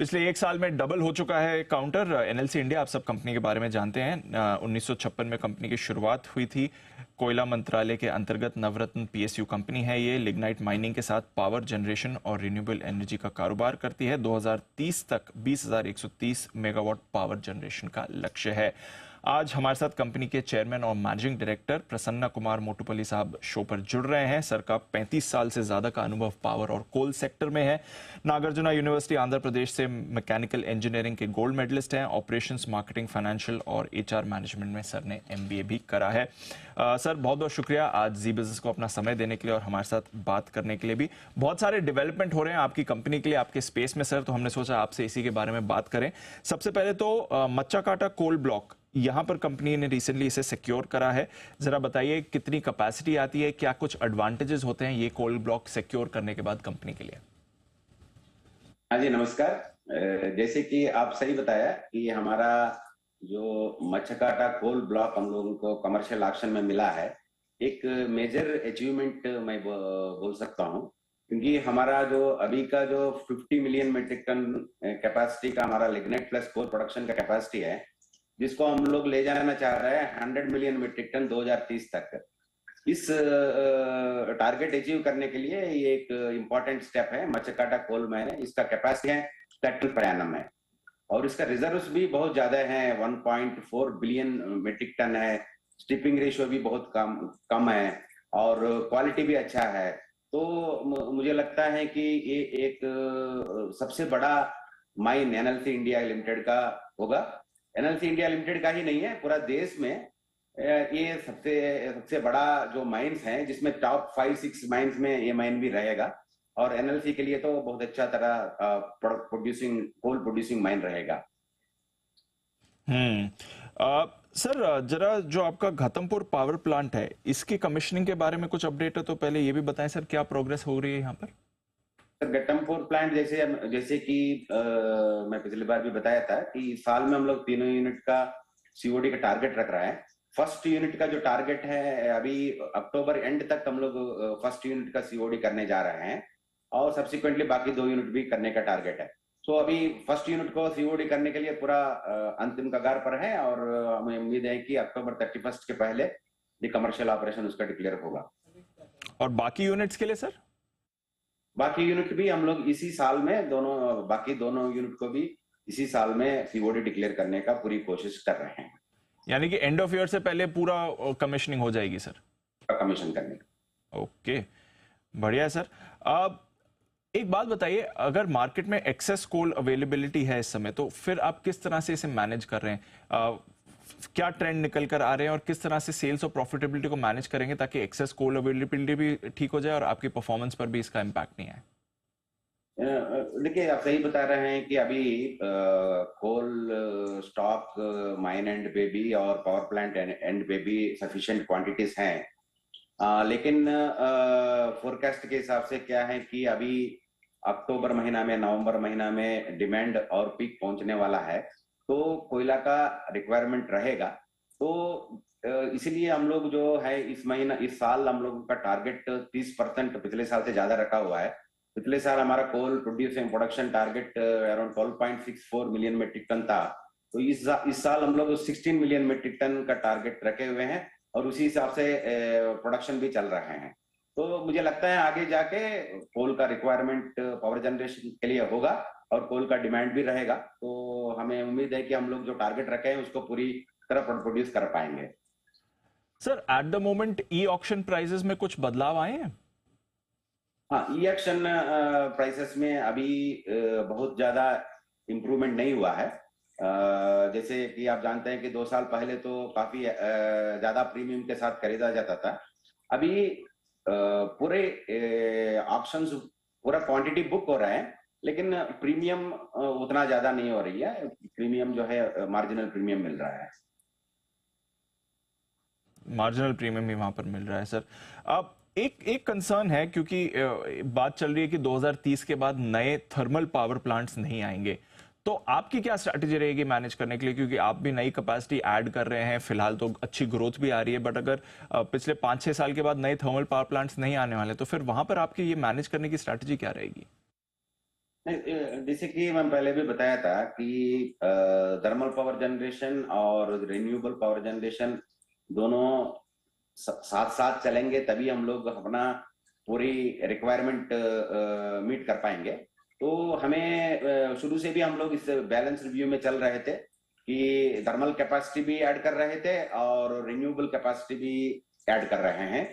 पिछले एक साल में डबल हो चुका है काउंटर। एनएलसी इंडिया, आप सब कंपनी के बारे में जानते हैं। 1956 में कंपनी की शुरुआत हुई थी। कोयला मंत्रालय के अंतर्गत नवरत्न पीएसयू कंपनी है। ये लिग्नाइट माइनिंग के साथ पावर जनरेशन और रिन्यूएबल एनर्जी का कारोबार करती है। 2030 तक 20,130 मेगावाट पावर जनरेशन का लक्ष्य है। आज हमारे साथ कंपनी के चेयरमैन और मैनेजिंग डायरेक्टर प्रसन्ना कुमार मोटुपल्ली साहब शो पर जुड़ रहे हैं। सर का 35 साल से ज्यादा का अनुभव पावर और कोल सेक्टर में है। नागार्जुना यूनिवर्सिटी आंध्र प्रदेश से मैकेनिकल इंजीनियरिंग के गोल्ड मेडलिस्ट हैं। ऑपरेशंस, मार्केटिंग, फाइनेंशियल और एचआर मैनेजमेंट में सर ने एमबीए भी करा है। सर, बहुत बहुत शुक्रिया आज जी बिजनेस को अपना समय देने के लिए और हमारे साथ बात करने के लिए भी। बहुत सारे डेवलपमेंट हो रहे हैं आपकी कंपनी के लिए, आपके स्पेस में सर, तो हमने सोचा आपसे इसी के बारे में बात करें। सबसे पहले तो मच्चाकाटा कोल ब्लॉक, यहां पर कंपनी ने रिसेंटली इसे सिक्योर करा है। जरा बताइए कितनी कैपेसिटी आती है, क्या कुछ एडवांटेजेस होते हैं ये कोल ब्लॉक सिक्योर करने के बाद कंपनी के लिए? हाँ जी, नमस्कार। जैसे कि आप सही बताया कि हमारा जो मच्छकाटा कोल ब्लॉक हम लोगों को कमर्शियल ऑक्शन में मिला है, एक मेजर अचीवमेंट मैं बोल सकता हूँ, क्योंकि हमारा जो अभी का जो 50 मिलियन मेट्रिक टन कैपेसिटी का हमारा लिग्नाइट प्लस कोल प्रोडक्शन का कैपेसिटी है, जिसको हम लोग ले जाना चाह रहे हैं 100 मिलियन मेट्रिक टन 2030 तक। इस टारगेट अचीव करने के लिए ये एक इम्पोर्टेंट स्टेप है। मच्छकाटा कोल माइन है, इसका कैपेसिटी है 10 टन per annum है और इसका रिजर्व्स भी बहुत ज्यादा है, 1.4 बिलियन मेट्रिक टन है। स्टिपिंग रेशियो भी बहुत कम है और क्वालिटी भी अच्छा है। तो मुझे लगता है कि ये एक सबसे बड़ा माइन एनएलसी इंडिया लिमिटेड का होगा। एनएलसी इंडिया लिमिटेड का ही नहीं है, पूरा देश में ये सबसे सबसे बड़ा जो माइंस हैं, जिसमें टॉप 5-6 माइंस में ये माइन भी रहेगा और एनएलसी के लिए तो बहुत अच्छा तरह कोल प्रोड्यूसिंग माइन रहेगा। सर, जरा जो आपका घाटमपुर पावर प्लांट है, इसकी कमिश्निंग के बारे में कुछ अपडेट है तो पहले ये भी बताएं सर, क्या प्रोग्रेस हो रही है यहाँ पर? घाटमपुर प्लांट जैसे कि मैं पिछली बार भी बताया था कि साल में हम लोग तीनों यूनिट का सीओडी का टारगेट रख रहा है। फर्स्ट यूनिट का जो टारगेट है, अभी अक्टूबर एंड तक हम लोग फर्स्ट यूनिट का सीओडी करने जा रहे हैं और सब्सिक्वेंटली बाकी 2 यूनिट भी करने का टारगेट है। तो अभी फर्स्ट यूनिट को सीओडी करने के लिए पूरा अंतिम कगार पर है और हमें उम्मीद है कि अक्टूबर 31 के पहले कमर्शियल ऑपरेशन उसका डिक्लेयर होगा। और बाकी यूनिट्स के लिए सर? बाकी यूनिट भी हम लोग इसी साल में बाकी दोनों यूनिट को भी इसी साल में सीओडी डिक्लेयर करने का पूरी कोशिश कर रहे हैं। यानी कि एंड ऑफ ईयर से पहले पूरा कमीशनिंग हो जाएगी सर? कमीशन करने का। ओके, बढ़िया सर। अब एक बात बताइए, अगर मार्केट में एक्सेस कोल अवेलेबिलिटी है इस समय, तो फिर आप किस तरह से इसे मैनेज कर रहे हैं? क्या ट्रेंड निकल कर आ रहे हैं और किस तरह से सेल्स और प्रॉफिटेबिलिटी को मैनेज करेंगे ताकि एक्सेस कोल अवेलेबिलिटी भी ठीक हो जाए और आपकी परफॉर्मेंस पर भी इसका इम्पैक्ट नहीं आए? देखिए, आप सही बता रहे हैं कि अभी कोल स्टॉक माइन एंड पे भी और पावर प्लांट एंड पे भी सफिशिएंट क्वांटिटीज हैं। लेकिन फोरकास्ट के हिसाब से क्या है कि अभी अक्टूबर महीना में, नवंबर महीना में डिमांड और पीक पहुंचने वाला है, तो कोयला का रिक्वायरमेंट रहेगा। तो इसीलिए हम लोग जो है इस साल हम लोगों का टारगेट 30% पिछले साल से ज्यादा रखा हुआ है। पिछले साल हमारा coal producing production target around 12.64 million metric ton था। तो इस साल हम लोग 16 मिलियन मेट्रिक टन का टारगेट रखे हुए हैं और उसी हिसाब से प्रोडक्शन भी चल रहे हैं। तो मुझे लगता है आगे जाके कोल का रिक्वायरमेंट पावर जनरेशन के लिए होगा और कोल का डिमांड भी रहेगा। तो हमें उम्मीद है कि हम लोग जो टारगेट रखे हैं उसको पूरी तरह प्रोड्यूस कर पाएंगे। Sir, at the moment e auction prices में कुछ बदलाव आए हैं? हाँ, ई ऑक्शन प्राइसेस में अभी बहुत ज्यादा इम्प्रूवमेंट नहीं हुआ है। जैसे कि आप जानते हैं कि 2 साल पहले तो काफी ज्यादा प्रीमियम के साथ खरीदा जाता था। अभी पूरे ऑप्शंस पूरा क्वांटिटी बुक हो रहा है, लेकिन प्रीमियम उतना ज्यादा नहीं हो रही है। प्रीमियम जो है मार्जिनल प्रीमियम मिल रहा है। मार्जिनल प्रीमियम भी वहां पर मिल रहा है सर। अब एक कंसर्न है, क्योंकि बात चल रही है कि 2030 के बाद नए थर्मल पावर प्लांट्स नहीं आएंगे, तो आपकी क्या स्ट्रैटेजी रहेगी मैनेज करने के लिए? क्योंकि आप भी नई कैपेसिटी ऐड कर रहे हैं, फिलहाल तो अच्छी ग्रोथ भी आ रही है, बट अगर पिछले 5-6 साल के बाद नए थर्मल पावर प्लांट्स नहीं आने वाले, तो फिर वहां पर आपकी ये मैनेज करने की स्ट्रैटेजी क्या रहेगी? जैसे कि मैं पहले भी बताया था कि थर्मल पावर जनरेशन और रिन्यूएबल पावर जनरेशन दोनों साथ साथ चलेंगे, तभी हम लोग अपना पूरी रिक्वायरमेंट मीट कर पाएंगे। तो हमें शुरू से भी हम लोग इस बैलेंस रिव्यू में चल रहे थे कि थर्मल कैपेसिटी भी ऐड कर रहे थे और रिन्यूएबल कैपेसिटी भी ऐड कर रहे हैं।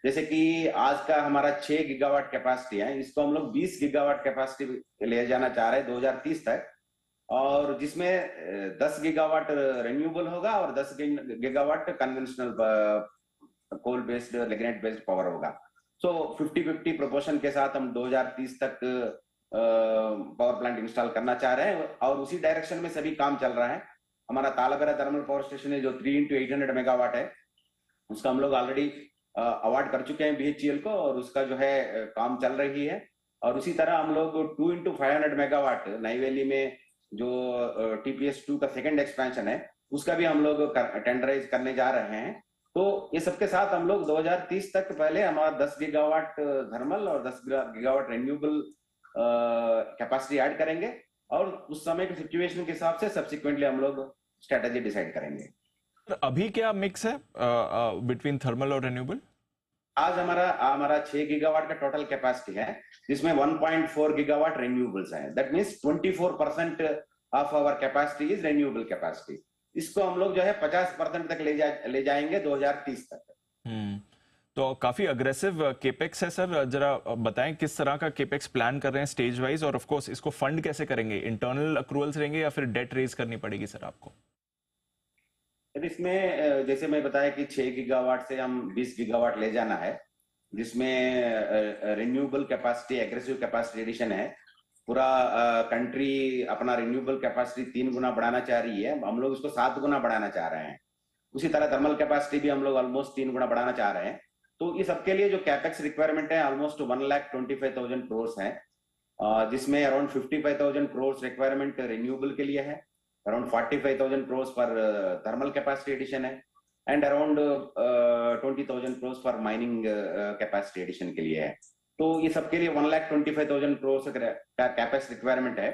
जैसे कि आज का हमारा 6 गीगावाट कैपेसिटी है, इसको हम लोग 20 गीगावाट कैपेसिटी ले जाना चाह रहे हैं 2030 तक, और जिसमें 10 गीगावाट रिन्यूएबल होगा और 10 gigawatt conventional coal based lignite based power होगा। सो 50-50 प्रोपोर्शन के साथ हम 2030 तक पावर प्लांट इंस्टॉल करना चाह रहे हैं और उसी डायरेक्शन में सभी काम चल रहा है। हमारा तालाबेरा थर्मल पावर स्टेशन है जो 3 इंटू 800 मेगावाट है, उसका हम लोग ऑलरेडी अवार्ड कर चुके हैं बीएचईएल को और उसका जो है काम चल रही है। और उसी तरह हम लोग 2 इंटू 500 मेगावाट नई वैली में जो टीपीएस 2 का सेकंड एक्सपेंशन है, उसका भी हम लोग टेंडराइज करने जा रहे हैं। तो ये सबके साथ हम लोग 2030 तक पहले हमारा 10 गीगावाट थर्मल और 10 गीगावाट रिन्यूएबल कैपेसिटी ऐड करेंगे और उस समय के सिचुएशन के हिसाब से सब्सिक्वेंटली हम लोग स्ट्रेटेजी डिसाइड करेंगे। अभी क्या मिक्स है बिटवीन थर्मल और रिन्यूएबल? आज हमारा 6 गीगावाट का टोटल कैपेसिटी है, जिसमें 1.4 गीगावाट रिन्यूएबल्स है। That means 24% of our capacity is renewable capacity. इसको हम लोग जो है 50% तक ले जाएंगे 2030 तक। तो काफी अग्रेसिव केपेक्स है सर, जरा बताएं किस तरह का केपेक्स प्लान कर रहे हैं स्टेज वाइज, और ऑफ कोर्स इसको फंड कैसे करेंगे? इंटरनल अक्रूवल्स रहेंगे या फिर डेट रेज करनी पड़ेगी सर आपको? इसमें जैसे मैं बताया कि 6 गीगावाट से हम 20 गीगावाट ले जाना है, जिसमें renewable capacity aggressive capacity addition है। पूरा कंट्री अपना रिन्यूएबल कैपेसिटी 3 गुना बढ़ाना चाह रही है, हम लोग इसको 7 गुना बढ़ाना चाह रहे हैं। उसी तरह थर्मल कैपेसिटी भी हम लोग ऑलमोस्ट 3 गुना बढ़ाना चाह रहे हैं। तो इस सबके लिए जो कैपेक्स रिक्वायरमेंट है ऑलमोस्ट 1,25,000 करोड़ है, जिसमें अराउंड 55,000 करोड़ रिक्वायरमेंट रिन्यूएबल के लिए है, around 45,000 crores for thermal capacity addition है, and around 20,000 crores for mining capacity addition के लिए है। तो ये सबके लिए 1,25,000 crores का कैपेक्स रिक्वायरमेंट है।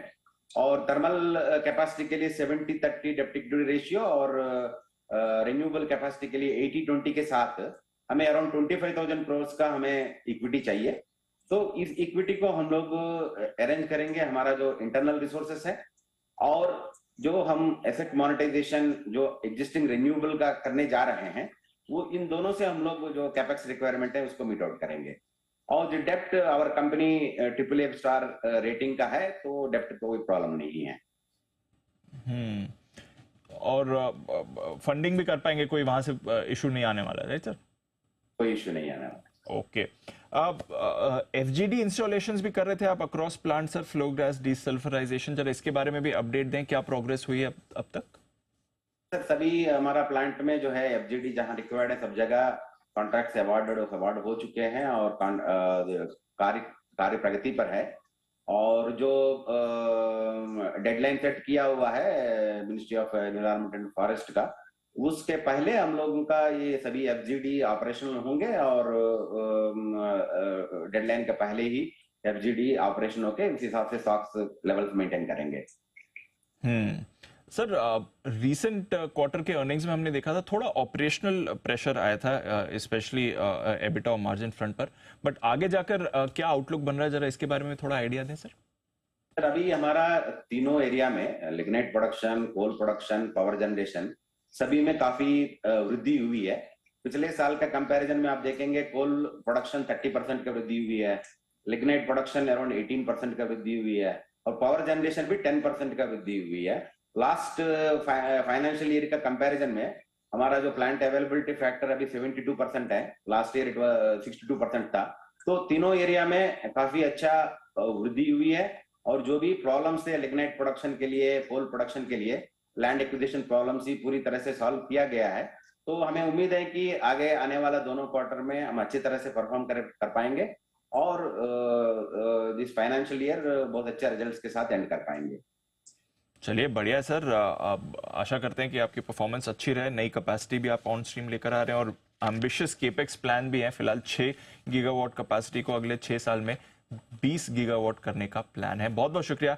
और थर्मल कैपेसिटी के लिए 70-30 डेब्ट इक्विटी रेशियो और रिन्यूएबल कैपेसिटी के लिए 80-20 के साथ हमें अराउंड 25,000 crores का हमें इक्विटी चाहिए। तो इस इक्विटी को हम लोग अरेंज करेंगे हमारा जो इंटरनल रिसोर्सेस है, और जो हम एसेट मोनेटाइजेशन जो एग्जिस्टिंग रिन्यूएबल का करने जा रहे हैं, वो इन दोनों से हम लोग जो कैपेक्स रिक्वायरमेंट है उसको मीट आउट करेंगे। और जो डेप्ट our company AAA star rating का है, तो डेप्ट को कोई प्रॉब्लम नहीं है। और फंडिंग भी कर पाएंगे, कोई वहां से इशू नहीं आने वाला है सर? कोई इशू नहीं आने वाला। ओके। अब एफजीडी इंस्टॉलेशंस भी कर रहे थे आप across plant sir, flow gas desulphurisation, जरा इसके बारे में भी अपडेट दें, क्या प्रोग्रेस हुई है अब तक? सर सभी हमारा प्लांट में जो है एफजीडी जहां रिक्वायर्ड है सब जगह कॉन्ट्रैक्ट से अवार्ड हो चुके हैं और कार्य प्रगति पर है। और जो डेडलाइन सेट किया हुआ है ministry of environment and forest का, उसके पहले हम लोगों का ये सभी एफजीडी ऑपरेशनल होंगे और डेडलाइन के पहले ही एफजीडी ऑपरेशन होके इस हिसाब से स्टॉक्स लेवल्स मेंटेन करेंगे। सर रीसेंट क्वार्टर के अर्निंग्स में हमने देखा था थोड़ा ऑपरेशनल प्रेशर आया था, स्पेशली एबिटा और मार्जिन फ्रंट पर, बट आगे जाकर क्या आउटलुक बन रहा है, जरा इसके बारे में थोड़ा आइडिया दें सर। सर अभी हमारा तीनों एरिया में lignite production, coal production, power generation सभी में काफी वृद्धि हुई है। पिछले साल का कंपैरिजन में आप देखेंगे कोल प्रोडक्शन 30% का वृद्धि हुई है, लिग्नाइट प्रोडक्शन अराउंड 18% का वृद्धि हुई है, और पावर जनरेशन भी 10% का वृद्धि हुई है। लास्ट फाइनेंशियल ईयर का कंपैरिजन में हमारा जो प्लांट अवेलेबिलिटी फैक्टर अभी 72% है, लास्ट ईयर 62% था। तो तीनों एरिया में काफी अच्छा वृद्धि हुई है, और जो भी प्रॉब्लम्स थे लिग्नाइट प्रोडक्शन के लिए, कोल प्रोडक्शन के लिए, लैंड एक्विजिशन प्रॉब्लम्स ही पूरी तरह से सॉल्व किया गया है। तो हमें उम्मीद है कि आगे आने वाला दोनों क्वार्टर में हम अच्छी तरह से परफॉर्म कर पाएंगे और इस फाइनेंशियल ईयर बहुत अच्छे रिजल्ट्स के साथ एंड कर पाएंगे। चलिए बढ़िया सर, आशा करते हैं कि आपकी परफॉर्मेंस अच्छी रहे, नई कैपेसिटी भी आप ऑन स्ट्रीम लेकर आ रहे हैं और एम्बिशियस केपेक्स प्लान भी है। फिलहाल 6 गीगावाट कैपेसिटी को अगले 6 साल में 20 गीगावाट करने का प्लान है। बहुत बहुत शुक्रिया